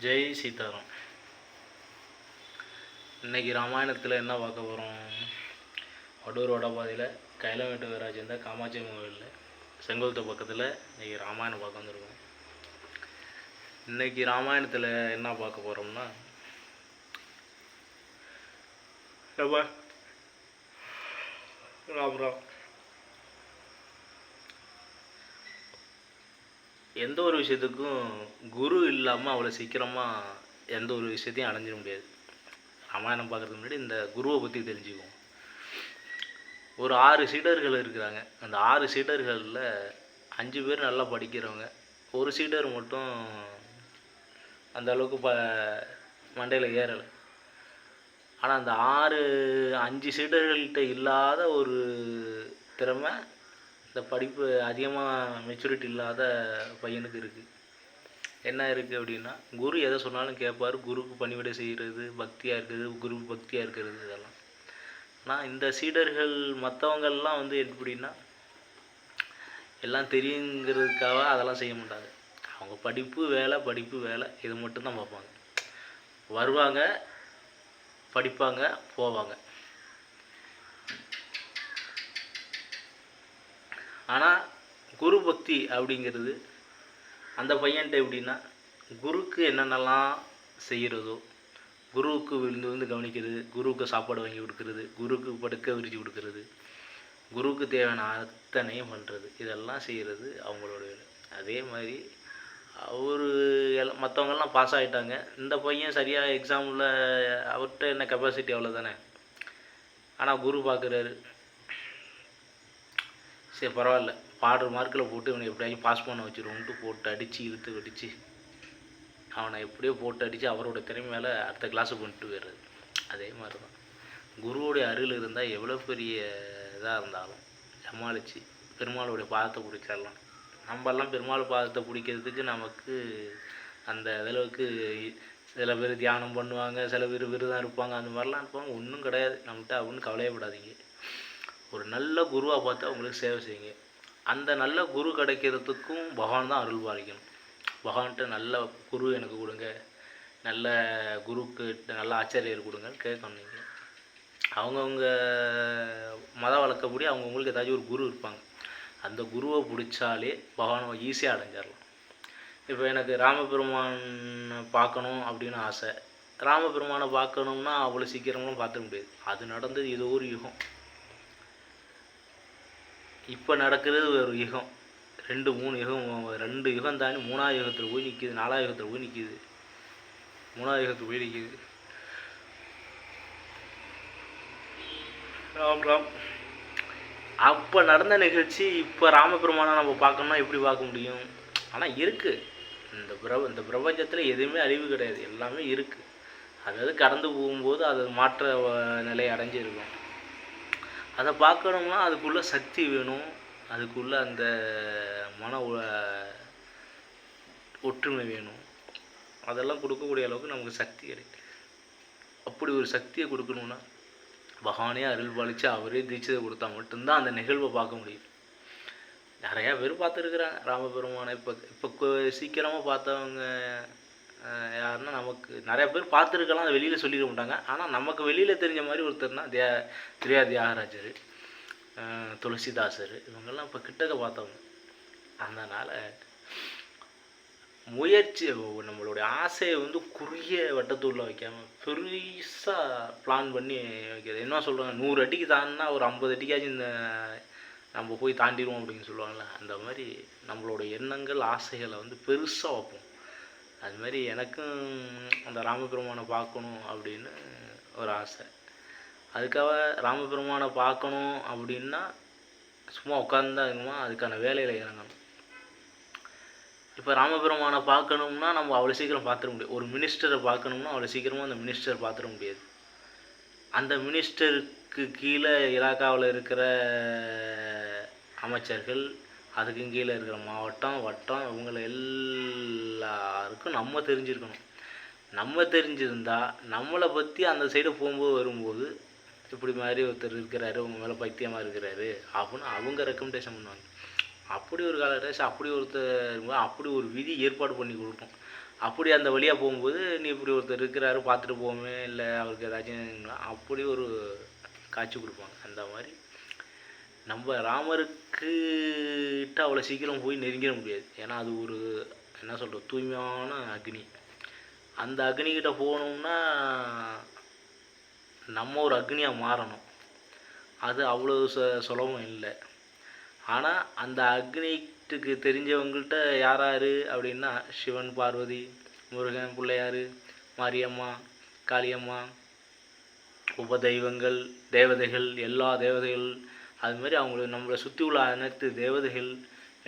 ஜெய் சீதாராம். இன்றைக்கி ராமாயணத்தில் என்ன பார்க்க போகிறோம்? வடூர் வடபாதையில் கைலமேட்டு வீராஜேந்தா காமாட்சி கோவிலில் செங்கோலத்து பக்கத்தில் இன்றைக்கி ராமாயணம் பார்க்க வந்துருக்கோம். இன்றைக்கி ராமாயணத்தில் என்ன பார்க்க போகிறோம்னா, ராம் ராம் எந்த ஒரு விஷயத்துக்கும் குரு இல்லாமல் அவ்வளோ சீக்கிரமாக எந்த ஒரு விஷயத்தையும் அடைஞ்சிட முடியாது. ராமாயணம் பார்க்குறதுக்கு முன்னாடி இந்த குருவை பற்றி தெரிஞ்சுக்குவோம். ஒரு 6 சீடர்கள் இருக்கிறாங்க. அந்த 6 சீடர்களில் 5 பேர் நல்லா படிக்கிறவங்க, ஒரு சீடர் மட்டும் அந்த அளவுக்கு மண்டையில் ஏறலை. ஆனால் அந்த 5 சீடர்கள்கிட்ட இல்லாத ஒரு திறமை இந்த படிப்பு அதிகமாக மெச்சூரிட்டி இல்லாத பையனுக்கு இருக்குது. என்ன இருக்குது அப்படின்னா, குரு எதை சொன்னாலும் கேட்பார், குருக்கு பணிவிடை செய்கிறது, பக்தியாக இருக்கிறது, குரு பக்தியாக இருக்கிறது, இதெல்லாம். ஆனால் இந்த சீடர்கள் மற்றவங்கள்லாம் எப்படின்னா, எல்லாம் தெரியுங்கிறதுக்காக அதெல்லாம் செய்ய மாட்டாங்க. அவங்க படிப்பு வேலை இது மட்டும்தான் பார்ப்பாங்க. வருவாங்க, படிப்பாங்க, போவாங்க. ஆனால் குரு பக்தி அப்படிங்கிறது அந்த பையன்கிட்ட எப்படின்னா, குருக்கு என்னென்னலாம் செய்கிறதோ, குருவுக்கு விழுந்து கவனிக்கிறது, குருவுக்கு சாப்பாடு வாங்கி கொடுக்கறது, குருக்கு படுக்க விரிச்சு கொடுக்கறது, குருவுக்கு தேவையான அத்தனையும் பண்ணுறது, இதெல்லாம் செய்கிறது அவங்களோட வேலை. அதே மாதிரி மற்றவங்கெல்லாம் பாஸ் ஆகிட்டாங்க. இந்த பையன் சரியாக எக்ஸாமில் அவர்கிட்ட என்ன கெப்பாசிட்டி அவ்வளோ தானே. ஆனால் குரு பார்க்குறாரு, சரி பரவாயில்ல, பாடுற மார்க்கில் போட்டு இவனை எப்படியாச்சும் பாஸ் பண்ண வச்சுருவோன்ட்டு போட்டு அடித்து இழுத்து வெடித்து அவனை எப்படியோ போட்டு அடித்து அவரோட திறமை மேலே அடுத்த கிளாஸுக்கு கொண்டு போயிடுறது. அதே மாதிரி தான் குருவோடைய அருள் இருந்தால் எவ்வளோ பெரிய இதாக இருந்தாலும் சமாளித்து பெருமாளுடைய பாதத்தை பிடிச்சிடலாம். நம்மெல்லாம் பெருமாள் பாதத்தை பிடிக்கிறதுக்கு நமக்கு அந்த அளவுக்கு சில பேர் தியானம் பண்ணுவாங்க, சில பேர் விரதம் இருப்பாங்க, அந்த மாதிரிலாம் இருப்பாங்க. ஒன்றும் கிடையாது நம்மகிட்ட அப்படின்னு கவலையப்படாதீங்க. ஒரு நல்ல குருவாக பார்த்து அவங்களுக்கு சேவை செய்யுங்க. அந்த நல்ல குரு கிடைக்கிறதுக்கும் பகவான் தான் அருள் பாலிக்கணும். பகவான்கிட்ட நல்ல குரு எனக்கு கொடுங்க, நல்ல குருக்கு நல்ல ஆச்சாரியர் கொடுங்கன்னு கேட்கணும். நீங்கள் அவங்கவுங்க மத வழக்கப்படி அவங்கவுங்களுக்கு ஏதாச்சும் ஒரு குரு இருப்பாங்க. அந்த குருவை பிடிச்சாலே பகவானை ஈஸியாக அடைஞ்சிடலாம். இப்போ எனக்கு ராமபெருமான் பார்க்கணும் அப்படின்னு ஆசை. ராமபெருமானை பார்க்கணும்னா அவ்வளோ சீக்கிரமெலாம் பார்த்துக்க முடியாது. அது நடந்தது ஏதோ ஒரு யுகம். இப்போ நடக்கிறது ஒரு யுகம், 2-3 யுகம், 2 யுகம் தாண்டி 3ஆவது யுகத்தில் போய் நிற்கிது, 4ஆவது யுகத்தில் போய் நிற்கிது, 3ஆவது யுகத்தில் போய் நிற்கிது. ராம் ராம். அப்போ நடந்த நிகழ்ச்சி இப்போ ராமபெருமானை நம்ம பார்க்கணும்னா எப்படி பார்க்க முடியும்? ஆனால் இருக்குது. இந்த பிரபஞ்சத்தில் எதுவுமே அழிவு கிடையாது, எல்லாமே இருக்குது. அதாவது கடந்து போகும்போது அது மாற்ற நிலை அடைஞ்சிருக்கும். அதை பார்க்கணும்னா அதுக்குள்ளே சக்தி வேணும், அதுக்குள்ளே அந்த மன ஒற்றுமை வேணும். அதெல்லாம் கொடுக்கக்கூடிய அளவுக்கு நமக்கு சக்தி கிடைக்கும். அப்படி ஒரு சக்தியை கொடுக்கணுன்னா பகவானே அருள் பாலித்து அவரே தீட்சை கொடுத்தா மட்டும்தான் அந்த நிகழ்வை பார்க்க முடியும். நிறையா பேர் பார்த்துருக்குறாங்க ராமபெருமானை. இப்போ சீக்கிரமாக பார்த்தவங்க யாருன்னா, நமக்கு நிறையா பேர் பார்த்துருக்கலாம், அதை வெளியில் சொல்லிட மாட்டாங்க. ஆனால் நமக்கு வெளியில் தெரிஞ்ச மாதிரி ஒருத்தர்னா தியாகராஜர், துளசிதாசர், இவங்கெல்லாம் இப்போ கிட்டக்க பார்த்தவங்க. அதனால் முயற்சி, நம்மளுடைய ஆசையை குறுகிய வட்டத்தூரில் வைக்காமல் பெருசாக பிளான் பண்ணி வைக்கிறது. என்ன சொல்கிறாங்க, 100 அடிக்கு தாண்டினா ஒரு 50 அடிக்காச்சும் இந்த நம்ம போய் தாண்டிடுவோம் அப்படின்னு சொல்லுவாங்கள்ல, அந்த மாதிரி நம்மளோட எண்ணங்கள் ஆசைகளை பெருசாக வைப்போம். அது மாதிரி எனக்கும் அந்த ராமபெருமானை பார்க்கணும் அப்படின்னு ஒரு ஆசை. அதுக்காக ராமபெருமானை பார்க்கணும் அப்படின்னா சும்மா உட்காந்துதான் இருக்குமா, அதுக்கான வேலையில் இறங்கணும். இப்போ ராமபெருமானை பார்க்கணும்னா நம்ம அவ்வளோ சீக்கிரம் பார்த்துட முடியாது. ஒரு மினிஸ்டரை பார்க்கணும்னா அவ்வளோ சீக்கிரமாக அந்த மினிஸ்டர் பார்த்துட முடியாது. அந்த மினிஸ்டருக்கு கீழே இலாக்காவில் இருக்கிற அமைச்சர்கள், அதுக்கு கீழே இருக்கிற மாவட்டம், வட்டம், இவங்களை எல்லாருக்கும் நம்ம தெரிஞ்சிருக்கணும். நம்ம தெரிஞ்சிருந்தால் நம்மளை பற்றி அந்த சைடு வரும்போது இப்படி மாதிரி ஒருத்தர் இருக்கிறாரு, உங்கள் மேலே பைத்தியமாக இருக்கிறாரு அப்படின்னு அவங்க ரெக்கமெண்டேஷன் பண்ணுவாங்க. அப்படி ஒரு காலகட்டம், அப்படி ஒருத்தர் அப்படி ஒரு விதி ஏற்பாடு பண்ணி கொடுக்கும். அப்படி அந்த வழியாக போகும்போது நீ இப்படி ஒருத்தர் இருக்கிறாரு பார்த்துட்டு போவோமே, இல்லை அவருக்கு ஏதாச்சும் அப்படி ஒரு காட்சி கொடுப்பாங்க. அந்த மாதிரி நம்ம ராமருக்கிட்ட அவ்வளோ சீக்கிரம் போய் நெருங்கிட முடியாது. ஏன்னா அது ஒரு என்ன சொல்கிறது, தூய்மையான அக்னி. அந்த அக்னிக்கிட்ட போகணும்னா நம்ம ஒரு அக்னியாக மாறணும். அது அவ்வளோ சுலபம் இல்லை. ஆனால் அந்த அக்னிக்கு தெரிஞ்சவங்கள்ட்ட யார் அப்படின்னா சிவன், பார்வதி, முருகன், பிள்ளையார், மாரியம்மா, காளியம்மா, உபதெய்வங்கள், தேவதைகள், எல்லா தேவதைகள், அதுமாரி அவங்கள நம்மளை சுற்றி உள்ள அனைத்து தேவதைகள்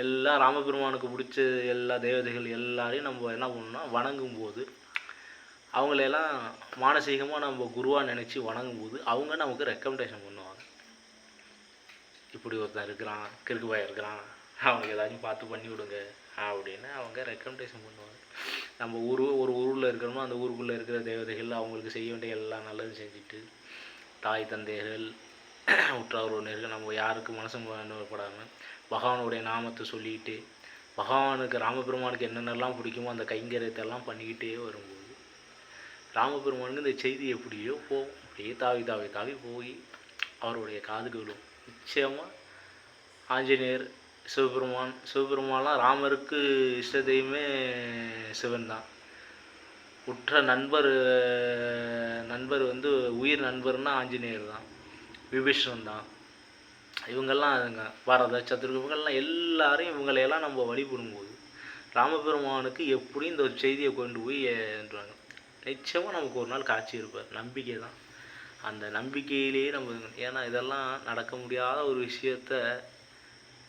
எல்லாம் ராமபெருமானுக்கு பிடிச்ச எல்லா தேவதைகள் எல்லாரையும் நம்ம என்ன பண்ணணும்னா வணங்கும்போது, அவங்களெல்லாம் மானசீகமாக நம்ம குருவாக நினச்சி வணங்கும்போது அவங்க நமக்கு ரெக்கமெண்டேஷன் பண்ணுவாங்க. இப்படி ஒருத்தன் இருக்கிறான், கிறுக்குபாய் இருக்கிறான், அவனுக்கு ஏதாச்சும் பார்த்து பண்ணி விடுங்க அப்படின்னு அவங்க ரெக்கமெண்டேஷன் பண்ணுவாங்க. நம்ம ஒரு ஊரில் இருக்கிறோம்னா அந்த ஊருக்குள்ளே இருக்கிற தேவதைகள் அவங்களுக்கு செய்ய வேண்டிய எல்லாம் நல்லது செஞ்சுட்டு, தாய் தந்தைகள், உற்றார் உறவினர்கள், நம்ம யாருக்கு மனசும் படாமல் பகவானுடைய நாமத்தை சொல்லிக்கிட்டு, பகவானுக்கு ராமபெருமானுக்கு என்னென்னலாம் பிடிக்குமோ அந்த கைங்கரியத்தெல்லாம் பண்ணிக்கிட்டே வரும்போது ராமபெருமானுக்கு இந்த செய்தி எப்படியோ போகும். அப்படியே தாவி தாவி தாவி போய் அவருடைய காதுக்கு விடும். நிச்சயமாக ஆஞ்சநேயர், சிவபெருமான்லாம் ராமருக்கு இஷ்ட தெய்வமே சிவன் தான். உற்ற நண்பர் வந்து உயிர் நண்பர்னா ஆஞ்சநேயர் தான், விபீஷணன் தான். இவங்கெல்லாம் அதுங்க பாரத சத்ரு இவங்கெல்லாம் எல்லாரையும் இவங்களையெல்லாம் நம்ம வழிபடும்போது ராமபெருமானுக்கு எப்படி இந்த ஒரு செய்தியை கொண்டு போய் என்றாங்க. நிச்சயமாக நமக்கு ஒரு நாள் காட்சி இருப்பார். நம்பிக்கை தான். அந்த நம்பிக்கையிலேயே நம்ம, ஏன்னா இதெல்லாம் நடக்க முடியாத ஒரு விஷயத்த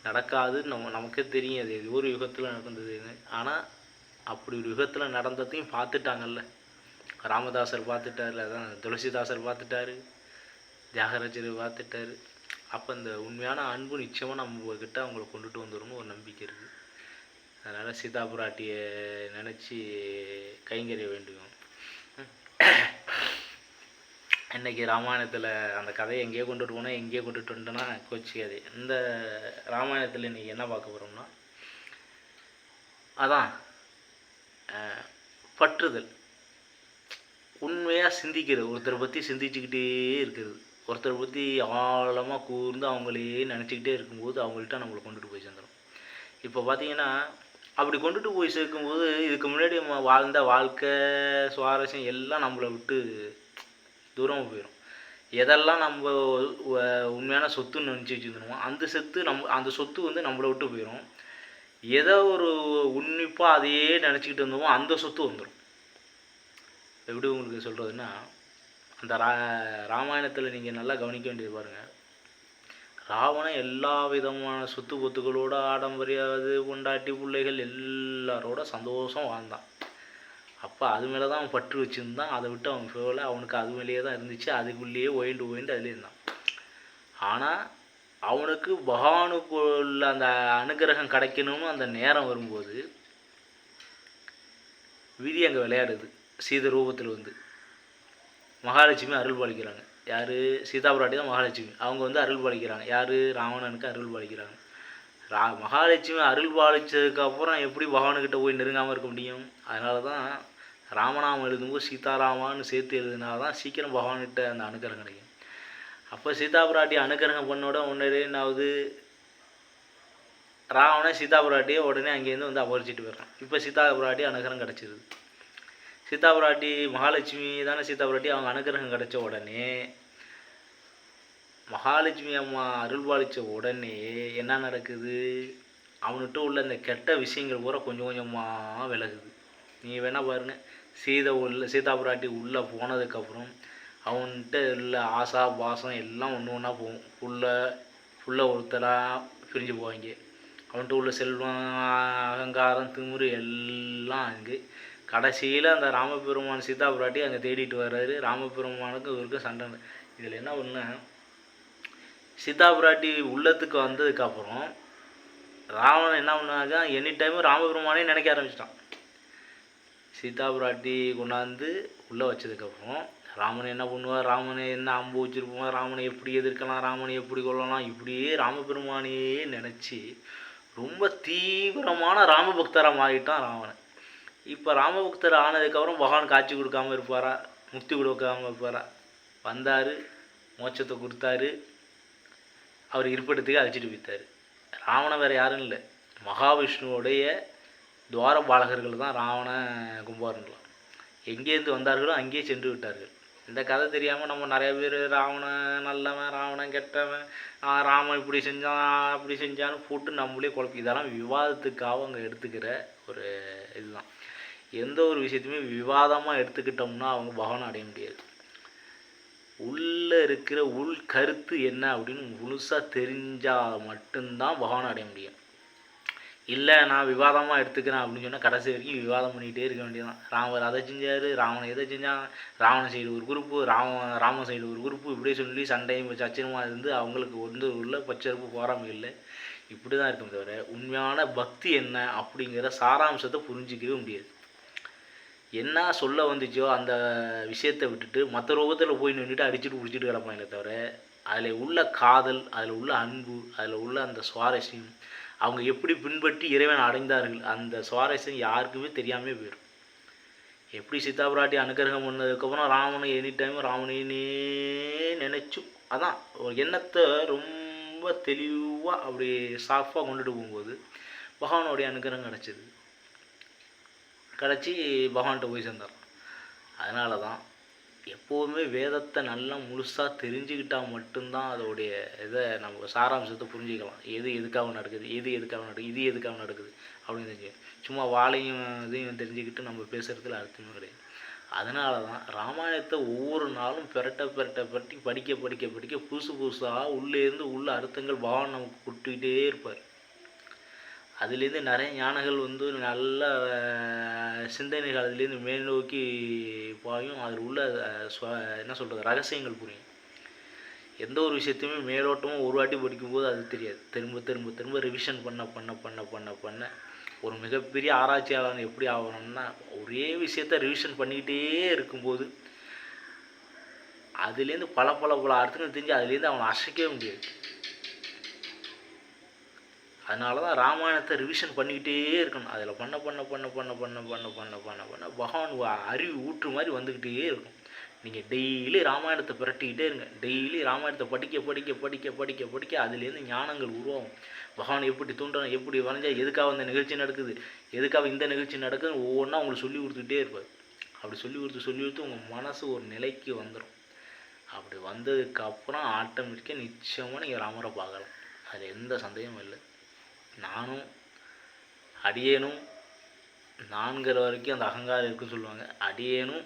நடக்காதுன்னு நமக்கே தெரியும். அது ஏதோ ஒரு யுகத்தில் நடந்ததுன்னு. ஆனால் அப்படி ஒரு யுகத்தில் நடந்ததையும் பார்த்துட்டாங்கல்ல. ராமதாசர் பார்த்துட்டாரு, அதான் துளசிதாசர் பார்த்துட்டாரு, தியாகராஜர் பார்த்துட்டாரு. அப்போ இந்த உண்மையான அன்பு நிச்சயமாக நம்ம கிட்ட அவங்கள கொண்டுட்டு வந்துடணும் ஒரு நம்பிக்கை இருக்குது. அதனால் சீதா பிராட்டியை நினச்சி கைங்கரிய வேண்டுவோம். இன்றைக்கி ராமாயணத்தில் அந்த கதையை எங்கேயோ கொண்டுட்டு போனால் எங்கேயோ கொண்டுட்டு வந்துட்டோன்னா கோச்சிக்காது. இந்த ராமாயணத்தில் இன்றைக்கி என்ன பார்க்க போகிறோம்னா, அதான் பற்றுதல். உண்மையாக சிந்திக்கிறது, ஒருத்தரை பற்றி சிந்திச்சுக்கிட்டே இருக்கிறது, ஒருத்தரை பற்றி ஆழமாக கூர்ந்து அவங்களே நினச்சிக்கிட்டே இருக்கும்போது அவங்கள்ட்ட நம்மளை கொண்டுட்டு போய் சேர்ந்துடும். இப்போ பார்த்தீங்கன்னா அப்படி கொண்டுட்டு போய் சேர்க்கும்போது இதுக்கு முன்னாடி நம்ம வாழ்ந்த வாழ்க்கை சுவாரஸ்யம் எல்லாம் நம்மளை விட்டு தூரமாக போயிடும். எதெல்லாம் நம்ம உண்மையான சொத்துன்னு நினச்சி வச்சுருந்தோமோ அந்த சொத்து வந்து நம்மளை விட்டு போயிடும். எதை ஒரு உன்னிப்பாக அதையே நினச்சிக்கிட்டு இருந்தோமோ அந்த சொத்து வந்துடும். எப்படி உங்களுக்கு சொல்கிறதுன்னா, அந்த ராமாயணத்தில் நீங்கள் நல்லா கவனிக்க வேண்டியது பாருங்கள். ராவணன் எல்லா விதமான சொத்து பொத்துகளோட ஆடம்பரியாது பொண்டாட்டி பிள்ளைகள் எல்லாரோட சந்தோஷம் வாழ்ந்தான். அப்போ அது மேலே தான் அவன் பற்று வச்சுருந்தான். அதை விட்டு அவன் போகல. அவனுக்கு அது மேலேயே தான் இருந்துச்சு. அதுக்குள்ளேயே ஓய்ண்டு அதிலே இருந்தான். ஆனால் அவனுக்கு பகவானுக்குள்ள அந்த அனுகிரகம் கிடைக்கணும்னு அந்த நேரம் வரும்போது விதி அங்கே விளையாடுது. சீத ரூபத்தில் வந்து மகாலட்சுமி அருள் பாலிக்கிறாங்க. யார்? சீதா பிராட்டி தான் மகாலட்சுமி. அவங்க வந்து அருள் பாலிக்கிறாங்க. யார்? ராவணனுக்கு அருள் பாலிக்கிறாங்க. மகாலட்சுமி அருள் பாலித்ததுக்கப்புறம் எப்படி பகவானுக்கிட்ட போய் நெருங்காமல் இருக்க முடியும்? அதனால தான் ராமநாமம் எழுதும்போது சீதாராமான்னு சேர்த்து எழுதுனா தான் சீக்கிரம் பகவான்கிட்ட அந்த அனுகிரகம் கிடைக்கும். அப்போ சீதா பிராட்டி அனுகிரகம் பண்ணோட உடனே என்னாவது, ராவணன் சீதா பிராட்டியை உடனே அங்கேருந்து வந்து அபரிச்சிட்டு போயிடுறான். இப்போ சீதா பிராட்டி அனுகிரகம் கிடச்சிருது. சீதா பிராட்டி மகாலட்சுமி தானே சீதா பிராட்டி. அவங்க அனுகிரகம் கிடைச்ச உடனே மகாலட்சுமி அம்மா அருள் பாலித்த உடனே என்ன நடக்குது? அவனுகிட்ட உள்ள இந்த கெட்ட விஷயங்கள் பூரா கொஞ்சம் கொஞ்சமாக விலகுது. நீங்கள் வேணால் பாருங்கள், சீதா பிராட்டி உள்ளே போனதுக்கப்புறம் அவன்கிட்ட உள்ள ஆசா பாசம் எல்லாம் ஒன்று ஒன்றா போகும். புள்ள ஒருத்தராக பிரிஞ்சு போவாங்க. அவன்கிட்ட உள்ள செல்வம், அகங்காரம், திமிரு எல்லாம் அங்கே கடைசியில் அந்த ராமபெருமான் சீதா பிராட்டி அங்கே தேடிட்டு வர்றாரு. ராமபெருமானுக்கு இவருக்கும் சண்டை. இதில் என்ன ஒன்று, சீதா பிராட்டி உள்ளத்துக்கு வந்ததுக்கப்புறம் ராவணன் என்ன பண்ணாங்க, எனி டைம் ராமபெருமானே நினைக்க ஆரம்பிச்சிட்டான். சீதா பிராட்டி கொண்டாந்து உள்ளே வச்சதுக்கப்புறம் ராமனை என்ன பண்ணுவார், ராமனை என்ன அம்பு வச்சுருப்போம், ராமனை எப்படி எதிர்க்கலாம், ராமனை எப்படி கொள்ளலாம், இப்படியே ராமபெருமானையே நினச்சி ரொம்ப தீவிரமான ராமபக்தராக மாறிட்டான் ராவணன். இப்போ ராமபக்தர் ஆனதுக்கப்புறம் பகவான் காட்சி கொடுக்காமல் இருப்பாரா, முக்தி கொடுக்காமல் இருப்பாரா? வந்தார், மோட்சத்தை கொடுத்தாரு, அவர் இருப்பிடத்துக்கு அழைச்சிட்டு போய்த்தார். ராவணன் வேறு யாரும் இல்லை, மகாவிஷ்ணுவோடைய துவாரபாலகர்கள் தான் ராவண கும்பகர்ணன்லாம். எங்கேருந்து வந்தார்களோ அங்கேயே சென்று விட்டார்கள். இந்த கதை தெரியாமல் நம்ம நிறைய பேர் ராவணன் நல்லவன், ராவணன் கெட்டவன், ராமன் இப்படி செஞ்சான் அப்படி செஞ்சான்னு போட்டு நம்மளே குழப்பம். இதெல்லாம் விவாதத்துக்காக அவங்க எடுத்துக்கிற ஒரு இதுதான். எந்த ஒரு விஷயத்தையுமே விவாதமாக எடுத்துக்கிட்டோம்னா அவங்க பகவானை அடைய முடியாது. உள்ளே இருக்கிற உள் கருத்து என்ன அப்படின்னு முழுசாக தெரிஞ்சால் மட்டும்தான் பகவானை அடைய முடியும். இல்லை நான் விவாதமாக எடுத்துக்கிறேன் அப்படின்னு சொன்னால் கடைசி வரைக்கும் விவாதம் பண்ணிகிட்டே இருக்க வேண்டியதான். ராமர் அதை செஞ்சார், ராவணன் எதை செஞ்சான், ராவணன் சைடு ஒரு குரூப்பு, ராமன் சைடு ஒரு குரூப்பு, இப்படியே சொல்லி சண்டையும் சச்சரமாக இருந்து அவங்களுக்கு வந்து உள்ள பச்சரிப்பு போகாமல் இல்லை. இப்படி தான் இருக்கும் தவிர உண்மையான பக்தி என்ன அப்படிங்கிற சாராம்சத்தை புரிஞ்சிக்கவே முடியாது. என்ன சொல்ல வந்துச்சோ அந்த விஷயத்தை விட்டுட்டு மற்ற ரூபத்தில் போய் நின்றுட்டு அடிச்சுட்டு பிடிச்சிட்டு கிடப்பாங்களே தவிர அதில் உள்ள காதல், அதில் உள்ள அன்பு, அதில் உள்ள அந்த சுவாரஸ்யம், அவங்க எப்படி பின்பற்றி இறைவன் அடைந்தார்கள் அந்த சுவாரஸ்யம் யாருக்குமே தெரியாமே போயிடும். எப்படி சீதாபிராட்டி அனுகிரகம் பண்ணதுக்கப்புறம் ராமனை எனி டைம் ராமனையே நினச்சி அதான் ஒரு எண்ணத்தை ரொம்ப தெளிவாக அப்படி சாஃபாக கொண்டுட்டு போகும்போது பகவானுடைய அனுகிரகம் கிடச்சி பகவான்கிட்ட போய் சேர்ந்தார். அதனால தான் எப்போவுமே வேதத்தை நல்லா முழுசாக தெரிஞ்சுக்கிட்டால் மட்டும்தான் அதோடைய இதை நம்ம சாராம்சத்தை புரிஞ்சுக்கலாம். எது எதுக்காக நடக்குது, இது எதுக்காக நடக்குது அப்படின்னு தெரிஞ்சு சும்மா வாழையும் இதையும் தெரிஞ்சுக்கிட்டு நம்ம பேசுகிறதுல அர்த்தமே கிடையாது. அதனால தான் ராமாயணத்தை ஒவ்வொரு நாளும் பெரட்டி படிக்க புதுசாக உள்ளேருந்து உள்ள அர்த்தங்கள் பகவான் நமக்கு கொடுத்துக்கிட்டே இருப்பார். அதுலேருந்து நிறைய ஞானங்கள் வந்து நல்ல சிந்தனைகள் அதுலேருந்து மேல் நோக்கி பாயும். அதில் உள்ள என்ன சொல்கிறது ரகசியங்கள் புரியும். எந்த ஒரு விஷயத்தையுமே மேலோட்டமும் ஒரு வாட்டி படிக்கும்போது அது தெரியாது. திரும்ப ரிவிஷன் பண்ண ஒரு மிகப்பெரிய ஆராய்ச்சியாளன் எப்படி ஆகணும்னா ஒரே விஷயத்த ரிவிஷன் பண்ணிக்கிட்டே இருக்கும்போது அதுலேருந்து பல அர்த்தங்கள் தெரிஞ்சு அதுலேருந்து அவனை அசைக்கவே முடியாது. அதனால தான் ராமாயணத்தை ரிவிஷன் பண்ணிக்கிட்டே இருக்கணும். அதில் பண்ண பகவான் அறிவு ஊற்று மாதிரி வந்துக்கிட்டே இருக்கும். நீங்கள் டெய்லி ராமாயணத்தை பிரட்டிக்கிட்டே இருங்க. டெய்லி ராமாயணத்தை படிக்க அதுலேருந்து ஞானங்கள் உருவாகும். பகவான் எப்படி தூண்டணும், எப்படி வரைஞ்சா, எதுக்காக இந்த நிகழ்ச்சி நடக்குது, எதுக்காக இந்த நிகழ்ச்சி நடக்குதுன்னு ஒவ்வொன்றா உங்களுக்கு சொல்லி கொடுத்துக்கிட்டே இருப்பார். அப்படி சொல்லி கொடுத்து உங்கள் மனசு ஒரு நிலைக்கு வந்துடும். அப்படி வந்ததுக்கப்புறம் ஆட்டோமேட்டிக்காக நிச்சயமாக நீங்கள் ராமரை பார்க்கலாம். அதில் எந்த சந்தேகமும் இல்லை. நானும் அடியேனும் நான்கிற வரைக்கும் அந்த அகங்காரம் இருக்குன்னு சொல்லுவாங்க. அடியேனும்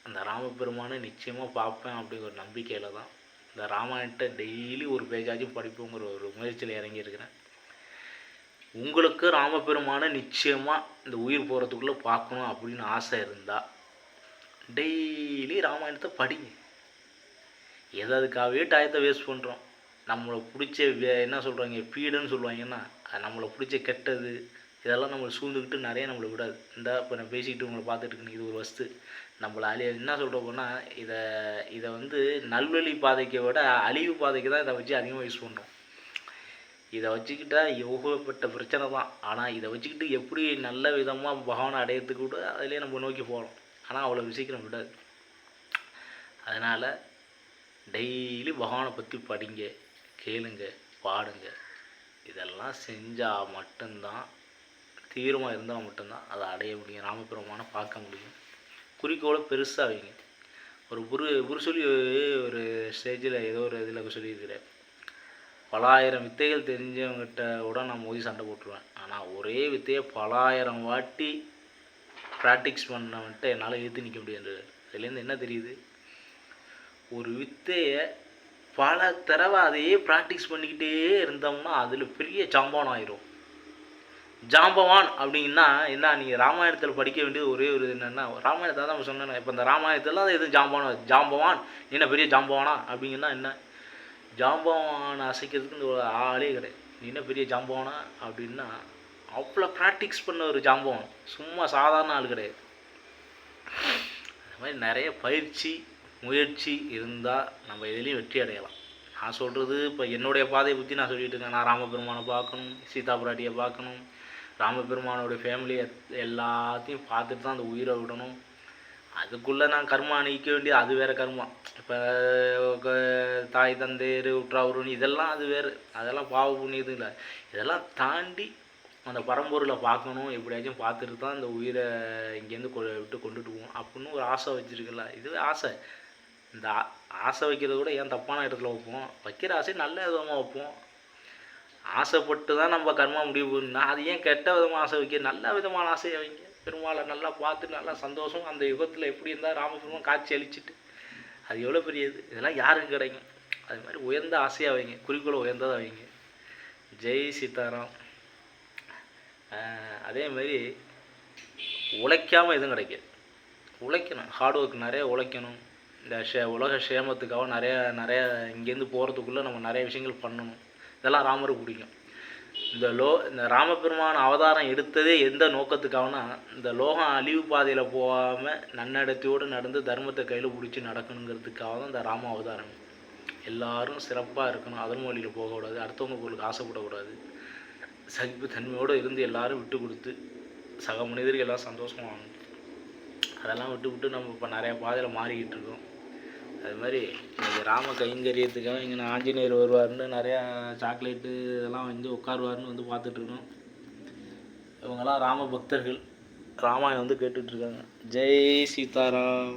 அந்த ராமபெருமானை நிச்சயமாக பார்ப்பேன் அப்படிங்கிற ஒரு நம்பிக்கையில் தான் இந்த ராமாயணத்தை டெய்லி ஒரு பேஜாச்சும் படிப்போங்கிற ஒரு முயற்சியில் இறங்கியிருக்கிறேன். உங்களுக்கு ராமபெருமானை நிச்சயமாக இந்த உயிர் போகிறதுக்குள்ளே பார்க்கணும் அப்படின்னு ஆசை இருந்தால் டெய்லி ராமாயணத்தை படிங்க. எதுக்காகவே டயத்தை வேஸ்ட் பண்ணுறோம். நம்மளை பிடிச்ச என்ன சொல்கிறாங்க பீடுன்னு சொல்லுவாங்கன்னா நம்மளை பிடிச்ச கெட்டது இதெல்லாம் நம்மளை சூழ்ந்துக்கிட்டு நிறைய நம்மளை விடாது. இப்போ நான் பேசிக்கிட்டு உங்களை பார்த்துட்டு இருக்கேன். இது ஒரு வஸ்து நம்மளை என்ன சொல்கிறோம் போனால் இதை வந்து நல்வழி பாதைக்கை விட அழிவு பாதைக்கு தான் இதை வச்சு அதிகமாக யூஸ் பண்ணுறோம். இதை வச்சுக்கிட்டா யோகப்பட்ட பிரச்சனை தான். ஆனால் இதை வச்சுக்கிட்டு எப்படி நல்ல விதமாக பகவானை அடையிறதுக்கு கூட அதிலே நம்ம நோக்கி போகிறோம். ஆனால் அவ்வளோ சீக்கிரம் விடாது. அதனால் டெய்லி பகவானை பற்றி படிங்க, கேளுங்க, பாடுங்க. இதெல்லாம் செஞ்சால் மட்டும்தான், தீவிரமாக இருந்தால் மட்டும்தான் அதை அடைய முடியும். ராமபெருமானை பார்க்க முடியும். குறிக்கோளை பெருசாக வைங்க. ஒரு சொல்லி ஒரு ஸ்டேஜில் ஏதோ ஒரு இதில் சொல்லியிருக்கிறேன், பலாயிரம் வித்தைகள் தெரிஞ்சவங்ககிட்ட கூட நான் மோதி சண்டை போட்டுருவேன். ஆனால் ஒரே வித்தையை பலாயிரம் வாட்டி ப்ராக்டிக்ஸ் பண்ணவன்ட்டு என்னால் ஏற்று நிற்க முடியாது. இதுலேருந்து என்ன தெரியுது, ஒரு வித்தையை பல தடவை அதையே ப்ராக்டிஸ் பண்ணிக்கிட்டே இருந்தோம்னா அதில் பெரிய ஜாம்பவான் ஆயிரும். ஜாம்பவான் அப்படின்னா என்ன, நீங்கள் ராமாயணத்தில் படிக்க வேண்டியது ஒரே ஒரு என்னென்னா, ராமாயணத்தை தான் சொன்னேன். இப்போ இந்த ராமாயணத்தில் தான் எதுவும் ஜாம்பவான் என்ன பெரிய ஜாம்பவானா அப்படிங்கன்னா என்ன, ஜாம்பவானை அசைக்கிறதுக்கு இந்த ஒரு ஆளே கிடையாது. நீ என்ன பெரிய ஜாம்பவானா அப்படின்னா அவ்வளோ ப்ராக்டிக்ஸ் பண்ண ஒரு ஜாம்பவான், சும்மா சாதாரண ஆள் கிடையாது. அது மாதிரி நிறைய பயிற்சி முயற்சி இருந்தால் நம்ம எதுலேயும் வெற்றி அடையலாம். நான் சொல்கிறது இப்போ என்னுடைய பாதையை பற்றி நான் சொல்லிகிட்டு இருக்கேன். நான் ராமபெருமானை பார்க்கணும், சீதா பிராட்டியை பார்க்கணும், ராமபெருமானோட ஃபேமிலி எல்லாத்தையும் பார்த்துட்டு தான் அந்த உயிரை விடணும். அதுக்குள்ளே நான் கர்மா நீக்க வேண்டியது அது வேறு கர்மா. இப்போ தாய் தந்தையர் உற்றாவுருன்னு இதெல்லாம் அது வேறு, அதெல்லாம் பாவ புண்ணியது இல்லை. இதெல்லாம் தாண்டி அந்த பரம்பொருளை பார்க்கணும், எப்படியாச்சும் பார்த்துட்டு தான் அந்த உயிரை இங்கேருந்து விட்டு கொண்டுட்டு போகணும் அப்படின்னு ஒரு ஆசை வச்சுருக்குல்ல. இதுவே ஆசை. இந்த ஆசை வைக்கிறத கூட ஏன் தப்பான இடத்துல வைப்போம்? வைக்கிற ஆசை நல்ல விதமாக வைப்போம். ஆசைப்பட்டு தான் நம்ம கர்மா முடிவு பண்ணா அது ஏன் கெட்ட விதமாக ஆசை வைக்க? நல்ல விதமான ஆசையை வைங்க. பெருமாளை நல்லா பார்த்து நல்லா சந்தோஷம் அந்த யுகத்தில் எப்படி இருந்தால் ராமபெருமான் காட்சி அளிச்சுட்டு அது எவ்வளோ பெரிய இது. இதெல்லாம் யாருக்கு கிடைக்கும்? அது மாதிரி உயர்ந்த ஆசையாக வைங்க, குறிக்கோளை உயர்ந்ததாக வைங்க. ஜெய் சீதாராம். அதேமாரி உழைக்காமல் எதுவும் கிடைக்காது. உழைக்கணும், ஹார்ட் ஒர்க் நிறைய உழைக்கணும். இந்த உலக க்ஷேமத்துக்காக நிறைய இங்கேருந்து போகிறதுக்குள்ளே நம்ம நிறைய விஷயங்கள் பண்ணணும். இதெல்லாம் ராமருக்கு பிடிக்கும். இந்த ராமபெருமான் அவதாரம் எடுத்ததே எந்த நோக்கத்துக்காகனா, இந்த லோகம் அழிவு பாதையில் போகாமல் நன்னடத்தையோடு நடந்து தர்மத்தை கையில் பிடிச்சி நடக்கணுங்கிறதுக்காக தான் இந்த ராம அவதாரம். எல்லாரும் சிறப்பாக இருக்கணும், அதன் வழியில் போகக்கூடாது, அடுத்தவங்க பொருளுக்கு ஆசைப்படக்கூடாது, சகிப்பு தன்மையோடு இருந்து எல்லாரும் விட்டு கொடுத்து சக மனிதர்கள் எல்லாம் சந்தோஷமாக வாங்கணும். அதெல்லாம் விட்டு நம்ம இப்போ நிறையா பாதையில் மாறிக்கிட்டு இருக்கோம். அது மாதிரி இன்றைக்கி ராம கைங்கரியத்துக்காக இங்கே ஆஞ்சநேயர் வருவார்னு நிறையா சாக்லேட்டு இதெல்லாம் வந்து உட்காருவார்னு வந்து பார்த்துட்ருக்கோம். இவங்கெல்லாம் ராம பக்தர்கள், ராமாயணம் வந்து கேட்டுட்ருக்காங்க. ஜெய் சீதாராம்.